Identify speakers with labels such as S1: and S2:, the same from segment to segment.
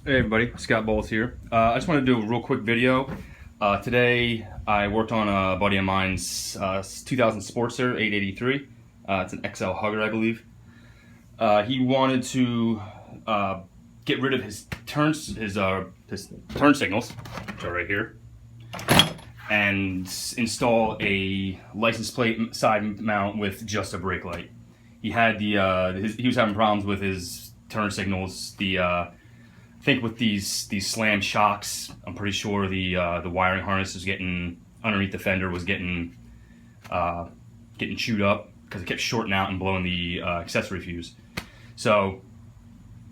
S1: Hey everybody, Scott Bowles here. I just wanted to do a real quick video. Today I worked on a buddy of mine's 2000 Sportster 883. It's an XL hugger, I believe. He wanted to get rid of his turn signals, which are right here, and install a license plate side mount with just a brake light. He had he was having problems with his turn signals. I think with these slam shocks, I'm pretty sure the wiring harness was getting underneath the fender was getting chewed up because it kept shorting out and blowing the accessory fuse. So,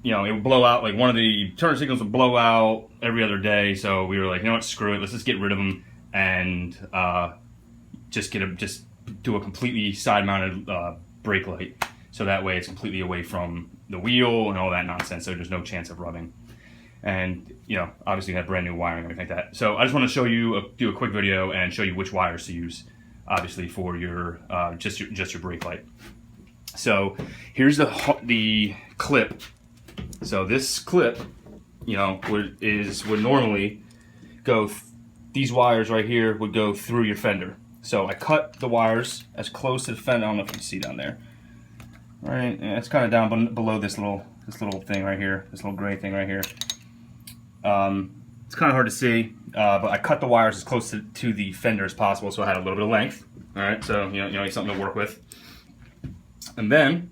S1: you know, it would blow out, like one of the turn signals would blow out every other day. So we were like, you know what, screw it, let's just get rid of them and just do a completely side-mounted brake light. So that way it's completely away from the wheel and all that nonsense. So there's no chance of rubbing. And, you know, obviously you have brand new wiring and everything like that. So I just want to show you, do a quick video and show you which wires to use, obviously for your just your brake light. So here's the clip. So this clip, you know, would normally go. These wires right here would go through your fender. So I cut the wires as close to the fender. I don't know if you can see down there. Right, and it's kind of down below this little thing right here, this little gray thing right here. It's kind of hard to see, but I cut the wires as close to the fender as possible, so I had a little bit of length. All right, so you know, something to work with. And then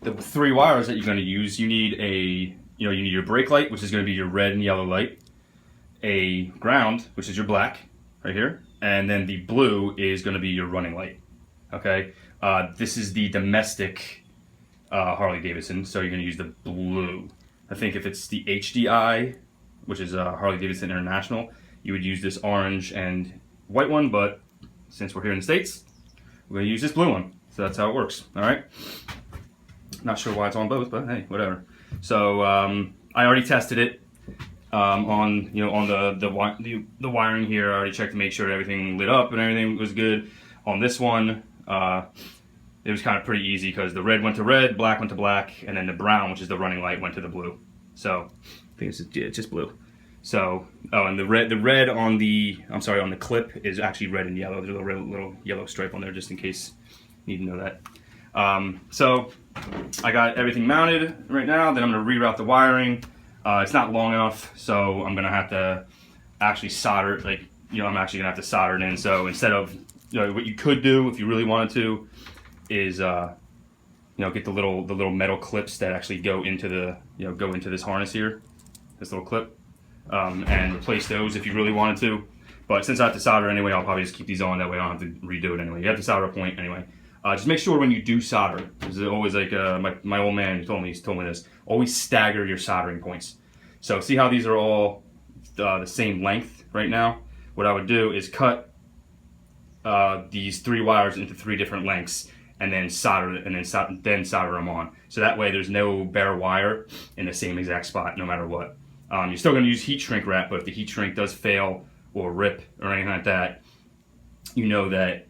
S1: the three wires that you're going to use, you need you need your brake light, which is going to be your red and yellow light, a ground, which is your black right here, and then the blue is going to be your running light. Okay, this is the domestic Harley Davidson, so you're going to use the blue. I think if it's the HDI, which is Harley Davidson International, you would use this orange and white one, but since we're here in the States, we're going to use this blue one. So that's how it works, all right? Not sure why it's on both, but hey, whatever. So I already tested it on the wiring here. I already checked to make sure everything lit up and everything was good. On this one, it was kind of pretty easy because the red went to red, black went to black, and then the brown, which is the running light, went to the blue. So I think it's just blue. So and the red on the clip is actually red and yellow. There's a little yellow stripe on there just in case you need to know that. So I got everything mounted right now. Then I'm going to reroute the wiring. It's not long enough, so I'm going to have to actually solder it. I'm actually going to have to solder it in. So instead of what you could do if you really wanted to is get the little metal clips that actually go into this harness here, this little clip, and replace those if you really wanted to. But since I have to solder anyway, I'll probably just keep these on. That way I don't have to redo it anyway. You have to solder a point anyway. Just make sure when you do solder, this is always like my old man told me this, always stagger your soldering points. So see how these are all the same length right now? What I would do is cut these three wires into three different lengths and then solder it, and then solder them on. So that way there's no bare wire in the same exact spot no matter what. You're still going to use heat shrink wrap, but if the heat shrink does fail or rip or anything like that, you know that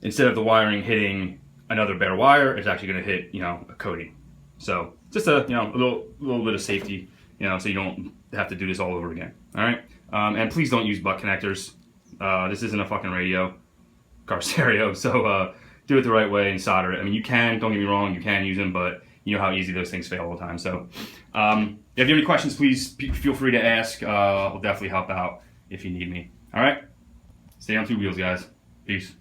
S1: instead of the wiring hitting another bare wire, it's actually going to hit a coating. So just a little bit of safety, so you don't have to do this all over again. All right, and please don't use butt connectors. This isn't a fucking radio, car stereo. So do it the right way and solder it. I mean, you can, don't get me wrong, you can use them, but you know how easy those things fail all the time. So if you have any questions, please feel free to ask. I'll definitely help out if you need me. All right, stay on two wheels, guys. Peace.